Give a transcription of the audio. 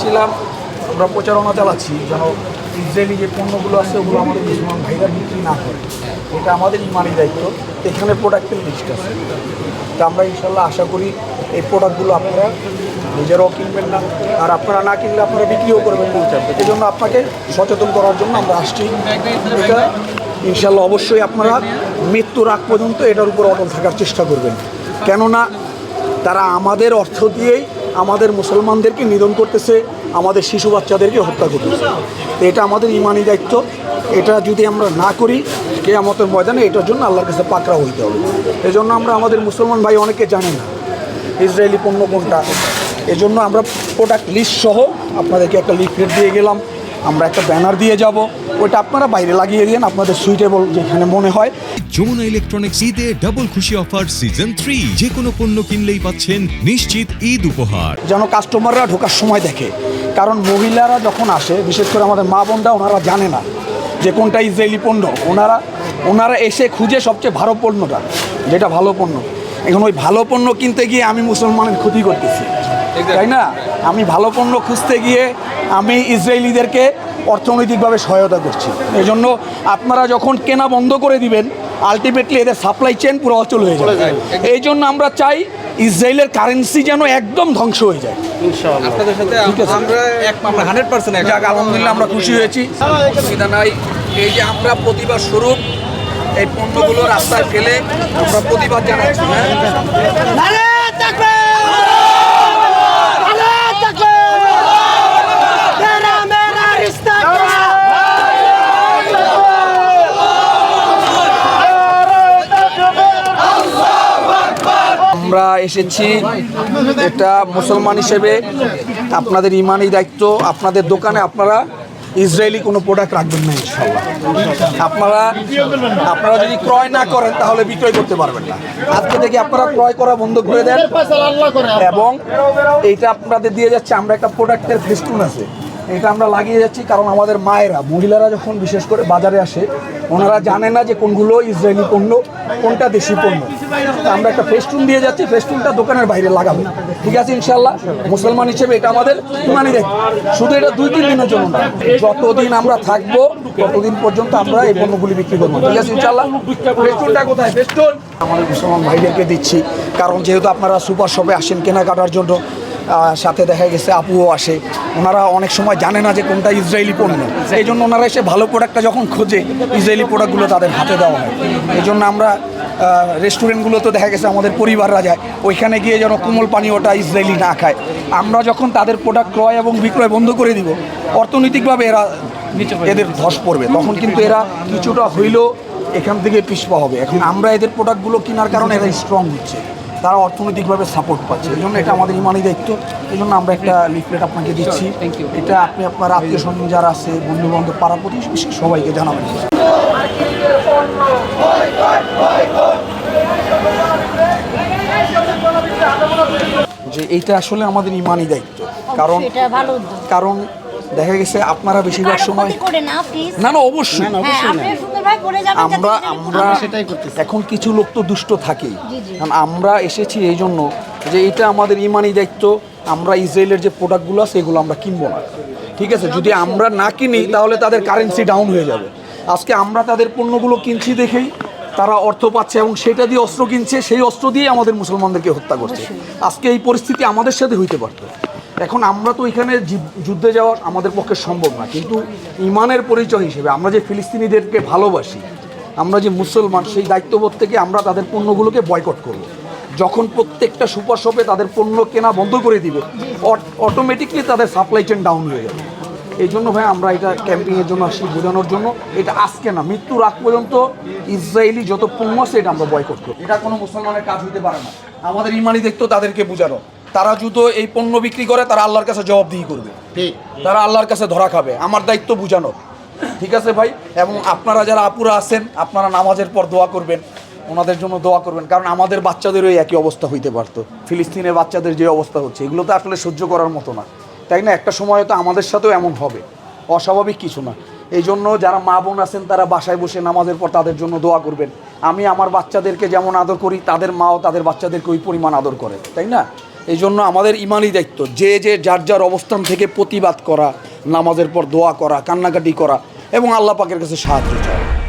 চাচ্ছিলাম আমরা প্রচারণা চালাচ্ছি যেন ইসরায়েলি যে পণ্যগুলো আছে ওগুলো আমাদের মুসলমান ভাইরা বিক্রি না করে, এটা আমাদের ইমানি দায়িত্ব। এখানে প্রোডাক্টের লিস্ট আছে, তা আমরা ইনশাল্লাহ আশা করি এই প্রোডাক্টগুলো আপনারা নিজেরাও কিনবেন না, আর আপনারা না কিনলে আপনারা বিক্রিও করবেন না। এই জন্য আপনাকে সচেতন করার জন্য আমরা আসছি। এটা ইনশাল্লাহ অবশ্যই আপনারা মৃত্যুর আগ পর্যন্ত এটার উপর অটল থাকার চেষ্টা করবেন, কেননা তারা আমাদের অর্থ দিয়েই আমাদের মুসলমানদেরকে নিধন করতেছে, আমাদের শিশু বাচ্চাদেরকে হত্যা করতেছে। তো এটা আমাদের ইমানি দায়িত্ব। এটা যদি আমরা না করি কিয়ামতের ময়দানে এটার জন্য আল্লাহর কাছে পাকড়াও হইতে হবে। এই জন্য আমরা আমাদের মুসলমান ভাই অনেকে জানে না ইসরায়েলি পণ্য কোনটা, এজন্য আমরা প্রোডাক্ট লিস্ট সহ আপনাদেরকে একটা লিফলেট দিয়ে গেলাম, আমরা একটা ব্যানার দিয়ে যাব, ওইটা আপনারা বাইরে লাগিয়ে দিন আপনাদের সুইটেবল যেখানে মনে হয়। যমুনা ইলেকট্রনিক্স ঈদে ডাবল খুশি অফার সিজন 3, যে কোনো পণ্য কিনলেই পাচ্ছেন নিশ্চিত ঈদ উপহার। যেন কাস্টমাররা ঢোকার সময় দেখে, কারণ মহিলারা যখন আসে, বিশেষ করে আমাদের মা বোনরা, ওনারা জানে না যে কোনটা ইসরায়েলি পণ্য। ওনারা এসে খুঁজে সবচেয়ে ভালো পণ্যটা, যেটা ভালো পণ্য। এখন ওই ভালো পণ্য কিনতে গিয়ে আমি মুসলমানের ক্ষতি করতেছি, তাই না? আমি ভালো পণ্য খুঁজতে গিয়ে আমি ইসরায়েলিদেরকে অর্থনৈতিকভাবে সহায়তা করছি। এই জন্য আপনারা যখন কেনা বন্ধ করে দিবেন, আলটিমেটলি এদের সাপ্লাই চেন পুরো অচল হয়ে যাবে। এই জন্য আমরা চাই ইসরায়েলের কারেন্সি যেন একদম ধ্বংস হয়ে যায়। আপনাদের সাথে আমরা 100% যাক, আলহামদুলিল্লাহ আমরা খুশি হয়েছি। অসুবিধা নাই। এই যে আমরা প্রতিবাদ স্বরূপ এই পণ্যগুলো রাস্তায় ফেলে আমরা প্রতিবাদ জানাচ্ছি। আমরা এসেছি, এটা মুসলমান হিসেবে আপনাদের ইমানি দায়িত্ব। আপনাদের দোকানে আপনারা ইসরায়েলি কোনো প্রোডাক্ট রাখবেন না ইনশাআল্লাহ। আপনারা যদি ক্রয় না করেন তাহলে বিক্রয় করতে পারবেন না। আজকে থেকে আপনারা ক্রয় করা বন্ধ করে দেন। এবং এইটা আপনাদের দিয়ে যাচ্ছে, আমরা একটা প্রোডাক্টের ফেস্টুন আছে, এটা আমরা লাগিয়ে যাচ্ছি, কারণ আমাদের মায়েরা, মহিলারা যখন বিশেষ করে বাজারে আসে, ওনারা জানে না যে কোনগুলো ইসরায়েলি পণ্য, কোনটা দেশি পণ্য। আমরা একটা ফেস্টুন দিয়ে যাচ্ছি, ফেস্টুনটা দোকানের বাইরে লাগাবো, ঠিক আছে ইনশাল্লাহ। মুসলমান হিসেবে এটা আমাদের ইমানি দায়িত্ব। শুধু এটা 2-3 দিনের জন্য না, যতদিন আমরা থাকবো ততদিন পর্যন্ত আমরা এই পণ্যগুলি বিক্রি করবো, ঠিক আছে ইনশাল্লাহ। ফেস্টুনটা কোথায়? ফেস্টুন আমাদের মুসলমান ভাইদেরকে দিচ্ছি, কারণ যেহেতু আপনারা সুপার শপে আসেন কেনাকাটার জন্য, সাথে দেখা গেছে আপুও আসে, ওনারা অনেক সময় জানে না যে কোনটা ইসরায়েলি পণ্য। এই জন্য ওনারা এসে ভালো প্রোডাক্টটা যখন খোঁজে, ইসরায়েলি প্রোডাক্টগুলো তাদের হাতে দেওয়া হয়। এই জন্য আমরা রেস্টুরেন্টগুলোতে দেখা গেছে আমাদের পরিবাররা যায়, ওইখানে গিয়ে যেন কোমল পানীয়টা ইসরায়েলি না খায়। আমরা যখন তাদের প্রোডাক্ট ক্রয় এবং বিক্রয় বন্ধ করে দিব, অর্থনৈতিকভাবে এদের ধস পড়বে, তখন কিন্তু এরা কিছুটা হইলেও এখান থেকে পিছপা হবে। এখন আমরা এদের প্রোডাক্টগুলো কেনার কারণে এরা স্ট্রং হচ্ছে, তারা অর্থনৈতিকভাবে সাপোর্ট পাচ্ছে। এই জন্য এটা আমাদের ইমানি দায়িত্ব। এই জন্য আমরা একটা লিফলেট আপনাকে দিচ্ছি। এটা আপনি আপনার আত্মীয় স্বজন যারা আছে, বন্ধু বান্ধব, পাড়া প্রতিবেশী সবাইকে জানাবেন যে এইটা আসলে আমাদের ইমানি দায়িত্ব। কারণ দেখা গেছে আপনারা বেশিরভাগ সময় না অবশ্যই আমরা এখন কিছু লোক তো দুষ্ট থাকেই, কারণ আমরা এসেছি এই জন্য যে এটা আমাদের ইমানি দায়িত্ব। আমরা ইসরায়েলের যে প্রোডাক্টগুলো আছে এগুলো আমরা কিনবো না, ঠিক আছে? যদি আমরা না কিনি তাহলে তাদের কারেন্সি ডাউন হয়ে যাবে। আজকে আমরা তাদের পণ্যগুলো কিনছি দেখেই তারা অর্থ পাচ্ছে এবং সেটা দিয়ে অস্ত্র কিনছে, সেই অস্ত্র দিয়ে আমাদের মুসলমানদেরকে হত্যা করছে। আজকে এই পরিস্থিতি আমাদের সাথে হইতে পারত। এখন আমরা তো এখানে যুদ্ধে যাওয়া আমাদের পক্ষে সম্ভব না, কিন্তু ইমানের পরিচয় হিসেবে আমরা যে ফিলিস্তিনিদেরকে ভালোবাসি, আমরা যে মুসলমান, সেই দায়িত্ববোধ থেকে আমরা তাদের পণ্যগুলোকে বয়কট করব। যখন প্রত্যেকটা সুপার শপে তাদের পণ্য কেনা বন্ধ করে দিবে, অটোমেটিকলি তাদের সাপ্লাই চেন ডাউন হয়ে যাবে। এই জন্য ভাই আমরা এটা ক্যাম্পিংয়ের জন্য আসি, বোঝানোর জন্য। এটা আজকে না, মৃত্যুর আগ পর্যন্ত ইসরায়েলি যত পণ্য আছে এটা আমরা বয়কট করব। এটা কোনো মুসলমানের কাজ হইতে পারে না। আমাদের ইমানি দায়িত্ব তাদেরকে বোঝানো। তারা যদি এই পণ্য বিক্রি করে তারা আল্লাহর কাছে জবাবদিহি করবে, তারা আল্লাহর কাছে ধরা খাবে। আমার দায়িত্ব বোঝানো, ঠিক আছে ভাই? এবং আপনারা যারা আপুরা আছেন, আপনারা নামাজের পর দোয়া করবেন, ওনাদের জন্য দোয়া করবেন, কারণ আমাদের বাচ্চাদেরও একই অবস্থা হইতে পারতো। ফিলিস্তিনের বাচ্চাদের যে অবস্থা হচ্ছে, এগুলো তো আসলে সহ্য করার মতো না, তাই না? একটা সময় তো আমাদের সাথেও এমন হবে, অস্বাভাবিক কিছু না। এই জন্য যারা মা বোন আছেন তারা বাসায় বসে নামাজের পর তাদের জন্য দোয়া করবেন। আমি আমার বাচ্চাদেরকে যেমন আদর করি, তাদের মাও তাদের বাচ্চাদেরকে ওই পরিমাণ আদর করে, তাই না? এই জন্য আমাদের ইমানই দায়িত্ব যে যার যার অবস্থান থেকে প্রতিবাদ করা, নামাজের পর দোয়া করা, কান্নাকাটি করা এবং আল্লাহ পাকের কাছে সাহায্য চাওয়া।